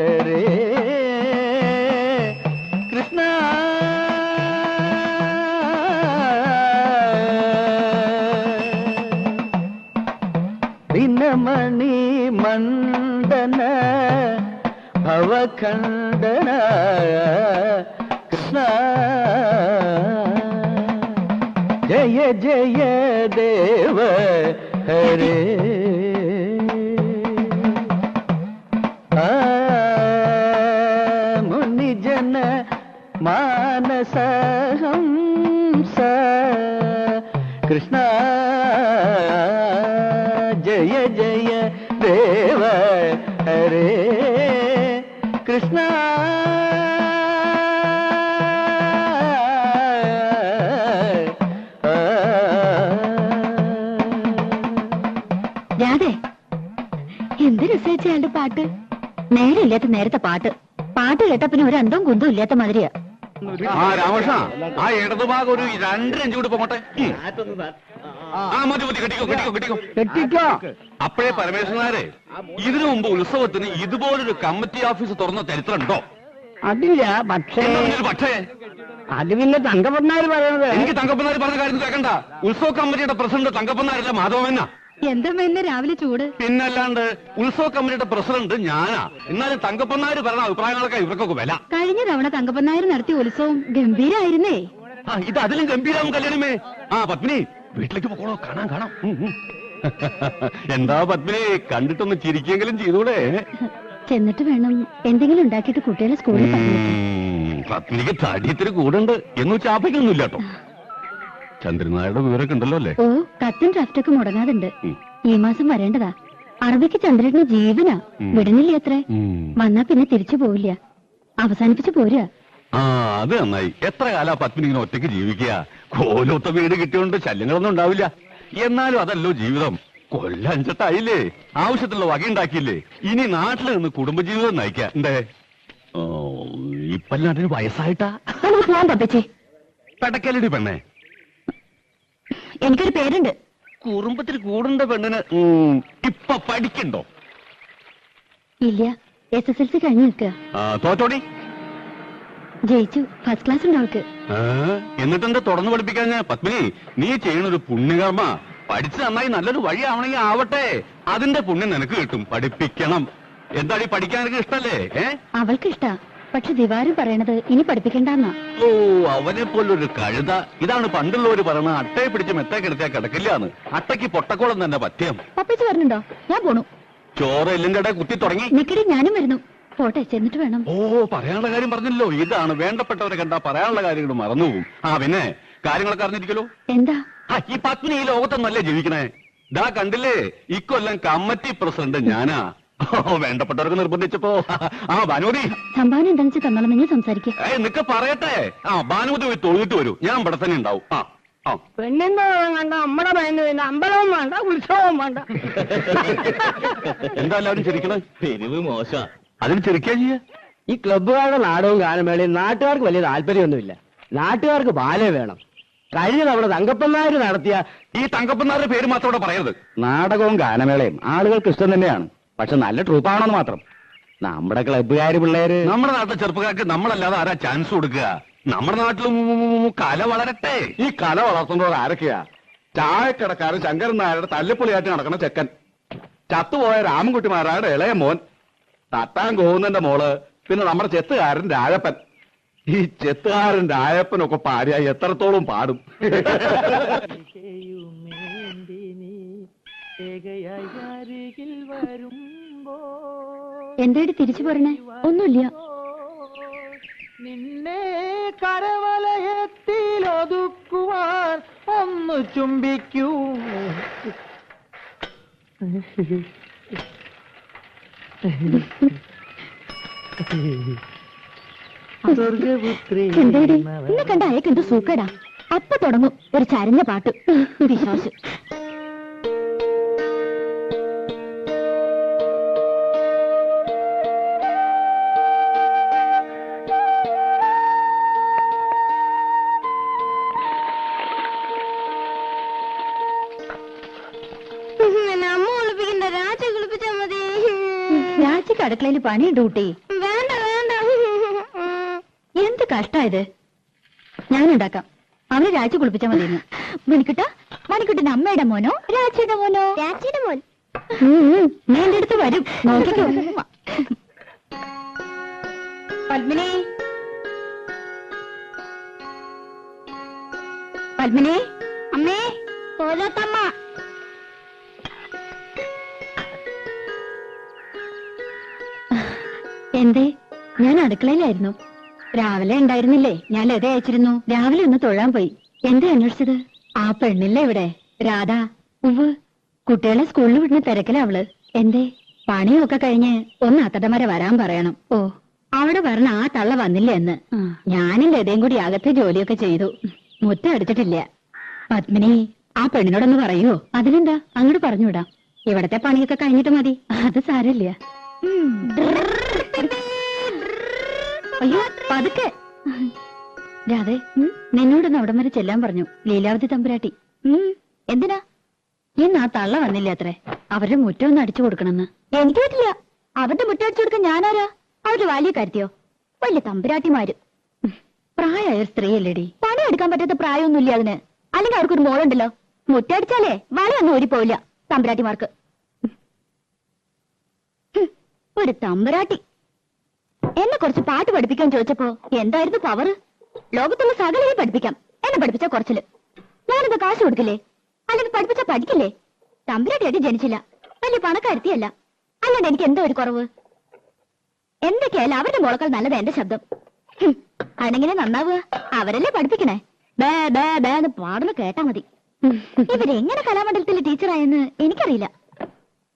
ഹരേ കൃഷ്ണ ദിനമണി മണ്ഡന ഭവഖണ്ഡന കൃഷ്ണ ജയ ജയ ദേവ ഹരേ മുനിജന മാനസഹംസ കൃഷ്ണ ജയ ജയ ദേവ ഹരേ കൃഷ്ണ രാധേ, എന്ത് രസിച്ചയാളുടെ പാട്ട്. നേരമില്ലാത്ത നേരത്തെ പാട്ട് കേട്ട പിന്നെ ഒരു അന്തവും കുന്തവും ഇല്ലാത്ത മാതിരിയാ. രാമകൃഷ്ണ, ആ ഇടതുഭാഗം ഒരു 2 ഇഞ്ച് കൂടി പോകട്ടെ. കെട്ടിക്കോ. അപ്പോഴേ പരമേശ്വരനാരെ, ഇതിനു മുമ്പ് ഉത്സവത്തിന് ഇതുപോലൊരു കമ്മിറ്റി ഓഫീസ് തുറന്ന ചരിത്രമുണ്ടോ? അതില്ല. പക്ഷേ അത് പിന്നെ തങ്കപ്പന്നാര് പറയണത്. എനിക്ക് തങ്കപ്പന്നാര് പറഞ്ഞ കാര്യം കേൾക്കണ്ട. ഉത്സവ കമ്മിറ്റിയുടെ പ്രസിഡന്റ് തങ്കപ്പന്നാരല്ല, മാധവമെന്ന. എന്താ എന്നെ രാവിലെ ചൂട്? പിന്നല്ലാണ്ട് ഉത്സവ കമ്മിറ്റിയുടെ പ്രസിഡന്റ് ഞാനാ. എന്നാലും തങ്കപ്പന്നാര് പറഞ്ഞ അഭിപ്രായങ്ങളൊക്കെ ഇവർക്കൊക്കെ വില. കഴിഞ്ഞ തവണ തങ്കപ്പന്നാര് നടത്തിയ ഉത്സവം ഗംഭീരായിരുന്നേ. ഇത് അതിലും ഗംഭീരാവും കല്യാണമേ. പത്മിനി, വീട്ടിലേക്ക് പോകണോ? കാണാം. എന്താ പത്മിനി, കണ്ടിട്ടൊന്ന് ചിരിക്കെങ്കിലും ചെയ്തൂടെ? ചെന്നിട്ട് വേണം എന്തെങ്കിലും ഉണ്ടാക്കിയിട്ട് കുട്ടികളെ സ്കൂളിൽ പറഞ്ഞേക്കാൻ. പത്മിനിക്ക് തടിയത്തിന് കൂടുണ്ട് എന്ന് ചാപ്പയ്ക്കൊന്നുമില്ല കേട്ടോ. ചന്ദ്രനായുടെ വിവരമൊക്കെ ഉണ്ടല്ലോ അല്ലേ? ഓ, കത്തും ഡ്രാഫ്റ്റൊക്കെ മുടങ്ങാതുണ്ട്. ഈ മാസം വരേണ്ടതാ. അറബിക്ക് ചന്ദ്രന് ജീവനാ. വിടണില്ല അത്രേ. വന്നാ പിന്നെ തിരിച്ചു പോവില്ല. അവസാനിപ്പിച്ചു പോരാ. അത് നന്നായി. എത്ര കാലാ പത്മിനി ഇങ്ങനെ ഒറ്റയ്ക്ക് ജീവിക്കുക? കോലൊത്ത വീട് കിട്ടിയോണ്ട് ശല്യങ്ങളൊന്നും ഉണ്ടാവില്ല. എന്നാലും അതല്ലോ ജീവിതം. കൊല്ലം 5 ആവശ്യത്തിലുള്ള വകയുണ്ടാക്കിയില്ലേ? ഇനി നാട്ടിൽ നിന്ന് കുടുംബജീവിതം നയിക്കാം. എന്തേ ഇപ്പല്ലാണ്ടിന് വയസ്സായിട്ടാ? പെടക്കലടി പെണ്ണേ, എനിക്കൊരു പേരുണ്ട്. കുറുമ്പത്തിൽ കൂടുണ്ട പെണ്ണിന് ഇപ്പൊ പഠിക്കണ്ടോ? ഇല്ല, SSLC കഴിഞ്ഞു നിൽക്കുക. തോറ്റോടി. ജയിച്ചു. ഫസ്റ്റ് ക്ലാസ് ഉണ്ട് അവൾക്ക്. എന്നിട്ടെന്താ തുടർന്ന് പഠിപ്പിക്കാൻ? പത്മിനി, നീ ചെയ്യണൊരു പുണ്യകർമ്മ. പഠിച്ച് നന്നായി നല്ലൊരു വഴിയാവണമെങ്കിൽ ആവട്ടെ. അതിന്റെ പുണ്യം നിനക്ക് കിട്ടും. പഠിപ്പിക്കണം. എന്താടി, പഠിക്കാൻ എനിക്ക് ഇഷ്ടല്ലേ? അവൾക്ക് ഇഷ്ടാ. പക്ഷെ ദിവാരം പറയണത് ഇനി പഠിപ്പിക്കണ്ടെന്നാ. ഓ, അവനെ പോലൊരു കഴുത. ഇതാണ് പണ്ടുള്ളവര് പറയണ, അട്ടയെ പിടിച്ച് മെത്തേക്കെടുത്താ കിടക്കില്ലാന്ന്. അട്ടയ്ക്ക് പൊട്ടക്കോളം തന്നെ പത്യം. പപ്പിച്ച് പറഞ്ഞുണ്ടോ? ഞാൻ പോണു. ചോറ് എല്ലിന്റെ ഇടയിൽ കുത്തി തുടങ്ങി. നിക്കടി, ഞാനും വരുന്നു. പോട്ടെ, ചെന്നിട്ട് വേണം. ഓ, പറയാനുള്ള കാര്യം പറഞ്ഞല്ലോ. ഇതാണ് വേണ്ടപ്പെട്ടവരെ കണ്ടാ പറയാനുള്ള കാര്യങ്ങൾ മറന്നുപോകും. പിന്നെ കാര്യങ്ങളൊക്കെ അറിഞ്ഞിരിക്കലോ. എന്താ? ഈ പത്നി ഈ ലോകത്തൊന്നല്ലേ ജീവിക്കണേ? ദാ കണ്ടില്ലേ, ഇക്കൊല്ലം കമ്മിറ്റി പ്രസിഡന്റ് ഞാനാ. വേണ്ടപ്പെട്ടവർക്ക് നിർബന്ധിച്ചപ്പോ ഭാനുമതി സംഭാവന എന്താണെന്ന് വെച്ചാൽ തന്നോളാം. നിങ്ങൾ സംസാരിക്കേ. നിനക്ക് പറയട്ടെ. ഭാനുമതി പോയി തൊഴുതിട്ട് വരൂ. ഞാൻ ഇവിടെ തന്നെ ഉണ്ടാവും. പെണ്ണിന്റെ കണ്ട നമ്മുടെ മൈൻഡ് പിന്നെ അമ്പലവും വേണ്ട, ഉത്സവവും വേണ്ട. എന്താ എല്ലാവരും ചിരിക്കണേ? പെരുവ് മോശ. അതിന് ചിരിക്കാ ചെയ്യ. ഈ ക്ലബ്ബുകാരുടെ നാടകവും ഗാനമേളയും നാട്ടുകാർക്ക് വലിയ താല്പര്യമൊന്നുമില്ല. നാട്ടുകാർക്ക് ബാലേ വേണം. കഴിഞ്ഞ തവണ തങ്കപ്പന്നാര് നടത്തിയ ഈ തങ്കപ്പന്നാരുടെ പേര് മാത്രം ഇവിടെ പറയരുത്. നാടകവും ഗാനമേളയും ആളുകൾക്ക് ഇഷ്ടം തന്നെയാണ്. പക്ഷെ നല്ല ട്രൂപ്പാണെന്ന് മാത്രം. നമ്മുടെ ക്ലബ്ബുകാര് പിള്ളേര്, നമ്മുടെ നാട്ടിലെ ചെറുപ്പക്കാർക്ക് നമ്മളല്ലാതെ ആരാ ചാൻസ് കൊടുക്കുക? നമ്മുടെ നാട്ടിലും കല വളരട്ടെ. ഈ കല വളർത്തുന്നവർ ആരൊക്കെയാ? ചായക്കടക്കാരൻ ശങ്കരൻ നായരുടെ തല്ലിപ്പൊളിയായിട്ട് നടക്കുന്ന ചെക്കൻ, ചത്തുപോയ രാമൻകുട്ടിമാരായുടെ ഇളയ മോൻ, തട്ടാൻ കോവുന്നന്റെ മോള്, പിന്നെ നമ്മുടെ ചെത്തുകാരൻ രാജപ്പൻ. ഈ ചെത്തുകാരൻ രാജപ്പനൊക്കെ പാടിയ എത്രത്തോളം പാടും. എന്തായിട്ട് തിരിച്ചു പറഞ്ഞേ? ഒന്നുമില്ല. നിന്നെ കരവലയത്തിലൊതുക്കുവാൻ ഒന്ന് ചുംബിക്കൂ. എന്തായിട്ട് എന്നെ കണ്ട അയക്ക് എന്ത് സൂക്കേടാ. അപ്പൊ തുടങ്ങും ഒരു ചരഞ്ഞ പാട്ട്. വിശ്വാസം. അമ്മ കുളിപ്പിക്കണ്ട, രാജ കുളിപ്പിച്ചാ മതി. രാജിക്ക് അടുക്കളയിൽ പണിയുണ്ട് കുട്ടി. എന്ത് കഷ്ടായത്. ഞാനുണ്ടാക്കാം. അവനെ രാജി കുളിപ്പിച്ചാൽ മതിയെന്ന്. മണിക്കുട്ട, മണിക്കുട്ടന്റെ അമ്മയുടെ മോനോ രാജിയുടെ മോനോ? രാജിയുടെ മോൻ. നീ എന്റെ അടുത്ത് വരും, നോക്കിക്കോ. പത്മിനി, പത്മിനി, അമ്മേ, കോലോത്തമ്മ. എന്തേ? ഞാൻ അടുക്കളയിലായിരുന്നു. രാവിലെ ഉണ്ടായിരുന്നില്ലേ? ഞാൻ ലത അയച്ചിരുന്നു. രാവിലെ ഒന്ന് തൊഴാൻ പോയി. എന്താ അന്വേഷിച്ചത്? ആ പെണ്ണില്ലേ ഇവിടെ, രാധ? ഉവ്, കുട്ടികളെ സ്കൂളിൽ വിടുന്ന തിരക്കിലാ അവള്. എന്തേ? പണിയൊക്കെ കഴിഞ്ഞ് ഒന്ന് അത്തടം വരെ വരാൻ പറയണം. ഓ, അവിടെ പറഞ്ഞ ആ തള്ള വന്നില്ല എന്ന്. ഞാനും ലതയും കൂടി അകത്തെ ജോലിയൊക്കെ ചെയ്തു. മുറ്റം അടിച്ചിട്ടില്ല. പത്മിനി, ആ പെണ്ണിനോടൊന്ന് പറയോ? അതിനെന്താ, അങ്ങോട്ട് പറഞ്ഞുവിടാം. ഇവിടത്തെ പണിയൊക്കെ കഴിഞ്ഞിട്ട് മതി. അത് സാരമില്ല. അയ്യോ, പതുക്കെ. രാധേ, നിന്നോടൊന്ന് അവിടം വരെ ചെല്ലാൻ പറഞ്ഞു ലീലാവതി തമ്പുരാട്ടി. എന്തിനാ? ഇന്ന് ആ തള്ള വന്നില്ല അത്രേ. അവരുടെ മുറ്റം ഒന്ന് അടിച്ചു കൊടുക്കണമെന്ന്. എനിക്ക് പറ്റില്ല. അവരുടെ മുറ്റം അടിച്ചു കൊടുക്കാൻ ഞാനാരാ? അവരുടെ വലിയ കാര്യത്തിയോ? വലിയ തമ്പുരാട്ടിമാര്. പ്രായമായ സ്ത്രീയല്ലേടി. പണിയെടുക്കാൻ പറ്റാത്ത പ്രായമൊന്നുമില്ല അതിന്. അല്ലെങ്കിൽ അവർക്കൊരു മോളുണ്ടല്ലോ. മുറ്റടിച്ചാലേ വളയൊന്നും ഓടിപ്പോവില്ല തമ്പുരാട്ടിമാർക്ക്. ഒരു തമ്പുരാട്ടി എന്നെ കുറച്ച് പാട്ട് പഠിപ്പിക്കാൻ ചോദിച്ചപ്പോ എന്തായിരുന്നു പവർ? ലോകത്തുള്ള സകലയെ പഠിപ്പിക്കാം. എന്നെ പഠിപ്പിച്ച കുറച്ചില്. ഞാനെന്താ കാശ് കൊടുക്കില്ലേ? അല്ലെങ്കിൽ പഠിപ്പിച്ച പഠിക്കില്ലേ? തമ്പുരാട്ടിയായിട്ട് ജനിച്ചില്ല, വലിയ പണക്കാരുത്തിയല്ല. അല്ലാണ്ട് എനിക്ക് എന്തോ ഒരു കുറവ്. എന്തൊക്കെയായാലും അവരുടെ മോളക്കാൾ നല്ലത് എന്റെ ശബ്ദം. അണെങ്ങനെ നന്നാവുക? അവരല്ലേ പഠിപ്പിക്കണേ. ബേ ബേ ബേ എന്ന് പാടുന്ന കേട്ടാ മതി. ഇവരെങ്ങനെ കലാമണ്ഡലത്തിലെ ടീച്ചറായെന്ന് എനിക്കറിയില്ല.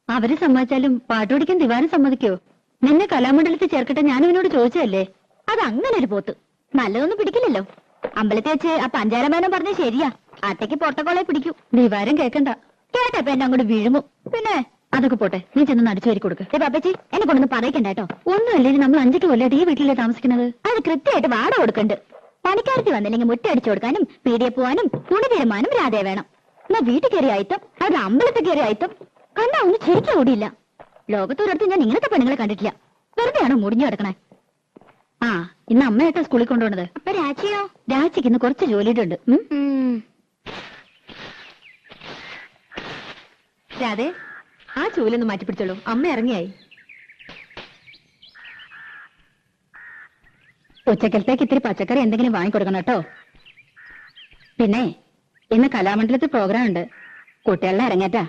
അവര് സമ്മതിച്ചാലും പാട്ടുപഠിക്കാൻ ദിവാരം സമ്മതിക്കോ? നിന്നെ കലാമണ്ഡലത്തിൽ ചേർക്കട്ടെ ഞാൻ ഇവനോട് ചോദിച്ചതല്ലേ. അത് അങ്ങനെ ഒരു പോത്ത് നല്ലതൊന്നും പിടിക്കില്ലല്ലോ. അമ്പലത്തിൽ വെച്ച് ആ പഞ്ചാരമേനം പറഞ്ഞ ശരിയാ. അട്ടയ്ക്ക് പൊട്ടക്കോളെ പിടിക്കൂ. ദിവാരം കേക്കണ്ട. കേട്ടപ്പോ എന്നെ അങ്ങോട്ട് വീഴുമോ? പിന്നെ അതൊക്കെ പോട്ടെ, നീ ചെന്ന് അടിച്ചു വരി കൊടുക്ക്. പാപ്പച്ചി, എന്നെ കൊണ്ടൊന്ന് പറയിക്കണ്ട കേട്ടോ. ഒന്നുമല്ലേ, നമ്മൾ 5 കൊല്ലമായിട്ട് ഈ വീട്ടിലേ താമസിക്കുന്നത്. അത് കൃത്യമായിട്ട് വാടക കൊടുക്കണ്ട്. പണിക്കാരത്തി വന്നില്ലെങ്കിൽ മുറ്റ അടിച്ചു കൊടുക്കാനും പീടിയെ പോവാനും തുണി തീരുമാനം രാധയെ വേണം. എന്നാ വീട്ടിൽ കയറി ആയിത്തം, അവരുടെ അമ്പലത്തിൽ കയറി ആയിത്തം കണ്ടാ ഒന്നും ശരിക്കും ഓടിയില്ല. ലോകത്തൊരിടത്ത് ഞാൻ ഇങ്ങനത്തെ പെണ്ണുങ്ങളെ കണ്ടിട്ടില്ല. വെറുതെയാണോ മുടിഞ്ഞു കിടക്കണേ? ആ, ഇന്ന് അമ്മയായിട്ടാ സ്കൂളിൽ കൊണ്ടുപോണത്. അപ്പൊ രാജിയോ? രാജിക്ക് ഇന്ന് കുറച്ച് ജോലിയുണ്ട്. രാധേ, ആ ചൂലൊന്ന് മാറ്റിപ്പിടിച്ചോളൂ. അമ്മ ഇറങ്ങിയായി. ഉച്ചക്കലത്തേക്ക് ഇത്തിരി പച്ചക്കറി എന്തെങ്കിലും വാങ്ങിക്കൊടുക്കണം കേട്ടോ. പിന്നെ ഇന്ന് കലാമണ്ഡലത്തിൽ പ്രോഗ്രാം ഉണ്ട്. കുട്ടികളുടെ ഇറങ്ങേറ്റാ.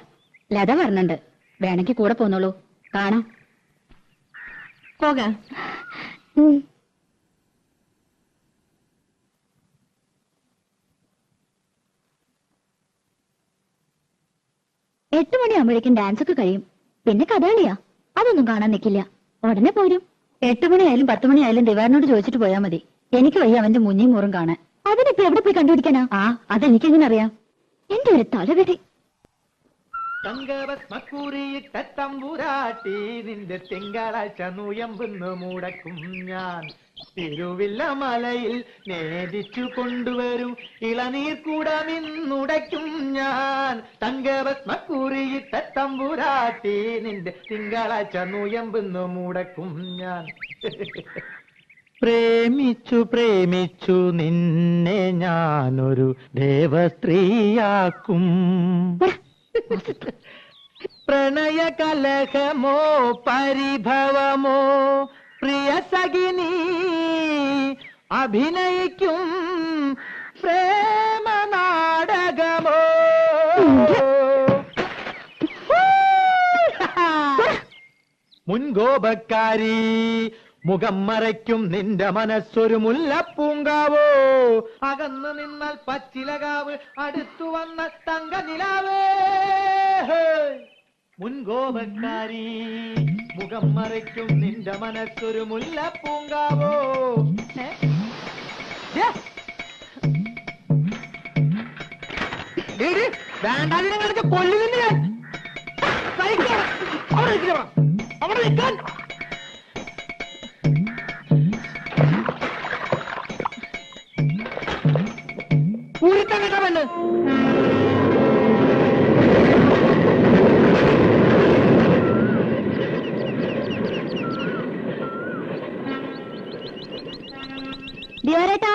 ലത പറഞ്ഞിട്ടുണ്ട്. വേണമെങ്കിൽ കൂടെ പോന്നോളൂ, കാണാം. പോകാം. 8 മണിയാകുമ്പോഴേക്കും ഡാൻസ് ഒക്കെ കഴിയും. പിന്നെ കഥകളിയാ, അതൊന്നും കാണാൻ നിൽക്കില്ല. ഉടനെ പോരും. 8 മണിയായാലും 10 മണിയായാലും ദിവാരനോട് ചോദിച്ചിട്ട് പോയാൽ മതി. എനിക്ക് വയ്യ അവന്റെ മുഞ്ഞിയും മൂറും കാണാൻ. അതിനിപ്പോ എവിടെ പോയി കണ്ടുപിടിക്കാനാ? ആ, അതെനിക്കെങ്ങനെ അറിയാം? എന്റെ ഒരു തലവിധി. തങ്കവസ്മക്കൂറിയിട്ട തമ്പുരാട്ടി നിന്റെ തിങ്കളാഴ്ച നുയമ്പെന്ന് മുടക്കും ഞാൻ. തിരുവില്ല മലയിൽ നേദിച്ചു കൊണ്ടുവരും ഇളനീർ കൂടമിന്നുടയ്ക്കും ഞാൻ. തങ്കവസ്മക്കൂറിയിട്ട തമ്പുരാട്ടി നിന്റെ തിങ്കളാഴ്ച നുയമ്പെന്ന് മുടക്കും ഞാൻ. പ്രേമിച്ചു പ്രേമിച്ചു നിന്നെ ഞാനൊരു ദേവസ്ത്രീയാക്കും. പ്രണയ കലഹമോ പരിഭവമോ പ്രിയ സഖിനി അഭിനയിക്കും പ്രേമ നാടകമോ. മുൻകോപക്കാരി മുഖം മറയ്ക്കും നിന്റെ മനസ്സൊരു മുല്ലപ്പൂങ്കാവോ. അകന്നു നിന്നാൽ പച്ചിലകാവ് അടുത്തു വന്ന തങ്ക നിലാവേ. മുൻകോപക്കാരി മുഖം മറയ്ക്കും നിന്റെ മനസ്സൊരു മുല്ലപ്പൂങ്കാവോ. വേണ്ടാതിനെ കൊല്ലുന്നില്ല ഞാൻ. അവിടെ നിൽക്കാൻ ൂരിക്കാൻ കേട്ടാ വേണ്ട. ദിവാരേട്ടാ,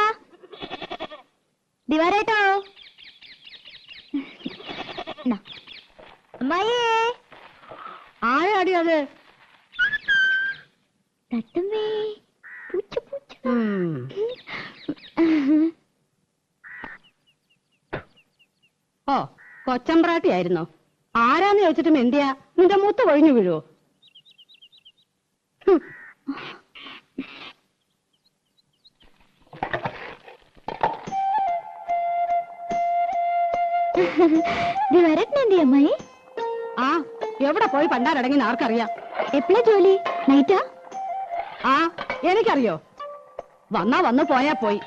ദിവാരേട്ടോ. അമ്മായിയേ, ആരാടി അത്? തട്ടുമ്മേ, പൂച്ച പൂച്ച. ഓ, കൊച്ചമ്പ്രാട്ടിയായിരുന്നോ? ആരാന്ന് ചോദിച്ചിട്ടും എന്തിയാ നിന്റെ മൂത്ത് കൊഴിഞ്ഞു വീഴുവോ? ദിവാരേട്ടൻ എന്തി അമ്മായി? ആ, എവിടെ പോയി പണ്ടാരടങ്ങി ആർക്കറിയാം? എപ്പോഴാ ജോലി? നൈറ്റാ? ആ, എനിക്കറിയോ. വന്നാ വന്നു പോയാ പോയി.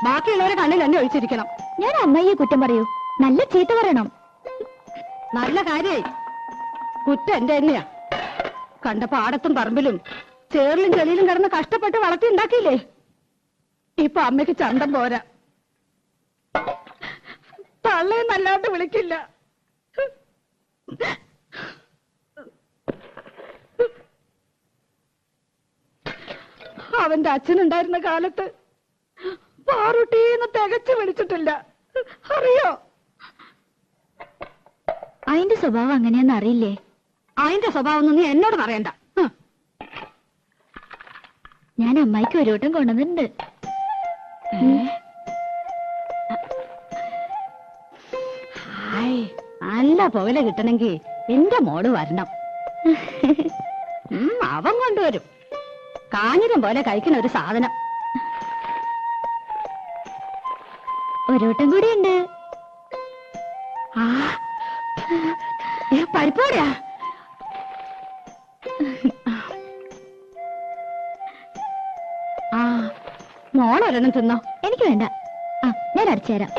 ബാക്കിയുള്ളവരെ കണ്ണിൽ എന്നെ ഒഴിച്ചിരിക്കണം. ഞാൻ അമ്മായിയെ കുറ്റം പറയൂ, നല്ല ചീത്ത പറയണം. നല്ല കാര്യായി. കുറ്റം എന്റെ തന്നെയാ. കണ്ട പാടത്തും പറമ്പിലും ചേറിലും ചെളിയിലും കിടന്ന് കഷ്ടപ്പെട്ട് വളർത്തി ഉണ്ടാക്കിയില്ലേ? ഇപ്പൊ അമ്മയ്ക്ക് ചന്തം പോരാ. തള്ളയെന്നല്ലാണ്ട് വിളിക്കില്ല. അവന്റെ അച്ഛനുണ്ടായിരുന്ന കാലത്ത് പാറുട്ടീന്ന് തികച്ചു വിളിച്ചിട്ടില്ല. അറിയോ? അതിന്റെ സ്വഭാവം അങ്ങനെയാന്ന് അറിയില്ലേ? അതിന്റെ സ്വഭാവം ഒന്നും നീ എന്നോട് പറയണ്ട. ഞാൻ അമ്മായിക്ക് ഒരു വട്ടം കൊണ്ടുവന്നിട്ടുണ്ട്. നല്ല പുകല കിട്ടണമെങ്കിൽ എന്റെ മോള് വരണം. അവൻ കൊണ്ടുവരും. കാഞ്ഞിരം പോലെ കഴിക്കുന്ന ഒരു സാധനം. ഒരു വട്ടം കൂടി ഉണ്ട്. പരിപ്പോടാ. ആ, മോളൊരെണ്ണം തിന്നോ. എനിക്ക് വേണ്ട. ആ, ഞാൻ അരച്ചു തരാം.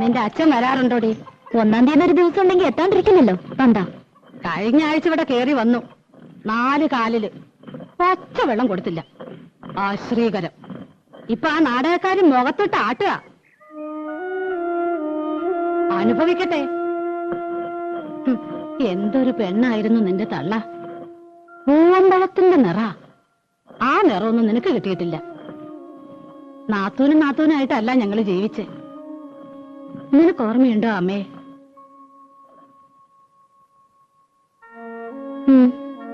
നിന്റെ അച്ഛൻ വരാറുണ്ടോടി? 1-ാം തീയതി ഒരു ദിവസം ഉണ്ടെങ്കിൽ എത്താണ്ടിരിക്കില്ലല്ലോ. പണ്ടാ കഴിഞ്ഞ ആഴ്ച ഇവിടെ കേറി വന്നു. 4 കാലില് പച്ച വെള്ളം കൊടുത്തില്ല. ആശ്രീകരം. ഇപ്പൊ ആ നാടകക്കാരൻ മുഖത്തോട്ട് ആട്ടുക. അനുഭവിക്കട്ടെ. എന്തൊരു പെണ്ണായിരുന്നു നിന്റെ തള്ള. പൂവമ്പഴത്തിന്റെ നിറ. ആ നിറമൊന്നും നിനക്ക് കിട്ടിയിട്ടില്ല. നാത്തൂനായിട്ടല്ല ഞങ്ങള് ജീവിച്ചേ. നിനക്ക് ഓർമ്മയുണ്ടോ അമ്മേ?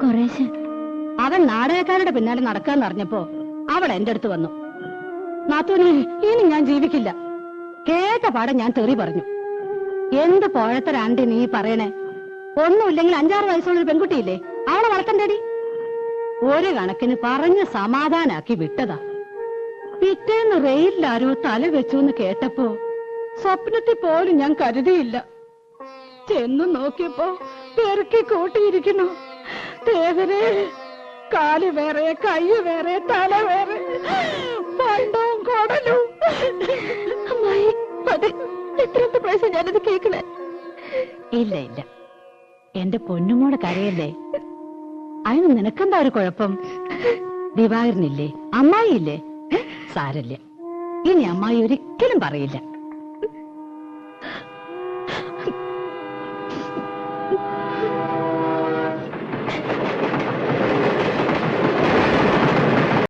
കുറേശ്ശെ. അവൻ നാടകക്കാരുടെ പിന്നാലെ നടക്കാന്ന് അറിഞ്ഞപ്പോ അവൾ എന്റെ അടുത്ത് വന്നു. നാത്തൂനെ, ഇനി ഞാൻ ജീവിക്കില്ല. കേട്ട പാടെ ഞാൻ തെറി പറഞ്ഞു. എന്ത് പോഴത്തരാണ്ടി നീ പറയണേ? ഒന്നുമില്ലെങ്കിൽ 5-6 വയസ്സുള്ള ഒരു പെൺകുട്ടിയില്ലേ, അവളെ വളർത്തണ്ടേടി. ഒരു കണക്കിന് പറഞ്ഞ് സമാധാനാക്കി വിട്ടതാ. പിറ്റേന്ന് റെയിലിലാരോ തല വെച്ചു എന്ന് കേട്ടപ്പോ സ്വപ്നത്തിൽ പോലും ഞാൻ കരുതിയില്ല. ചെന്നു നോക്കിയപ്പോ പെറുക്കി കൂട്ടിയിരിക്കുന്നു. ദേവരെ, കാല് വേറെ, കൈ വേറെ, തല വേറെ, പണ്ടവും കൊടലും. അമ്മായി, അതെ, എത്രത്തെ പ്രാവശ്യം ഞാനത് കേൾക്കണേ? ഇല്ല ഇല്ല, എന്റെ പൊന്നുമോടെ കരയല്ലേ. അതിന് നിനക്കെന്താ ഒരു കുഴപ്പം? ദിവാകരനില്ലേ, അമ്മായി ഇല്ലേ? സാരല്ല, ഇനി അമ്മായി ഒരിക്കലും പറയില്ല.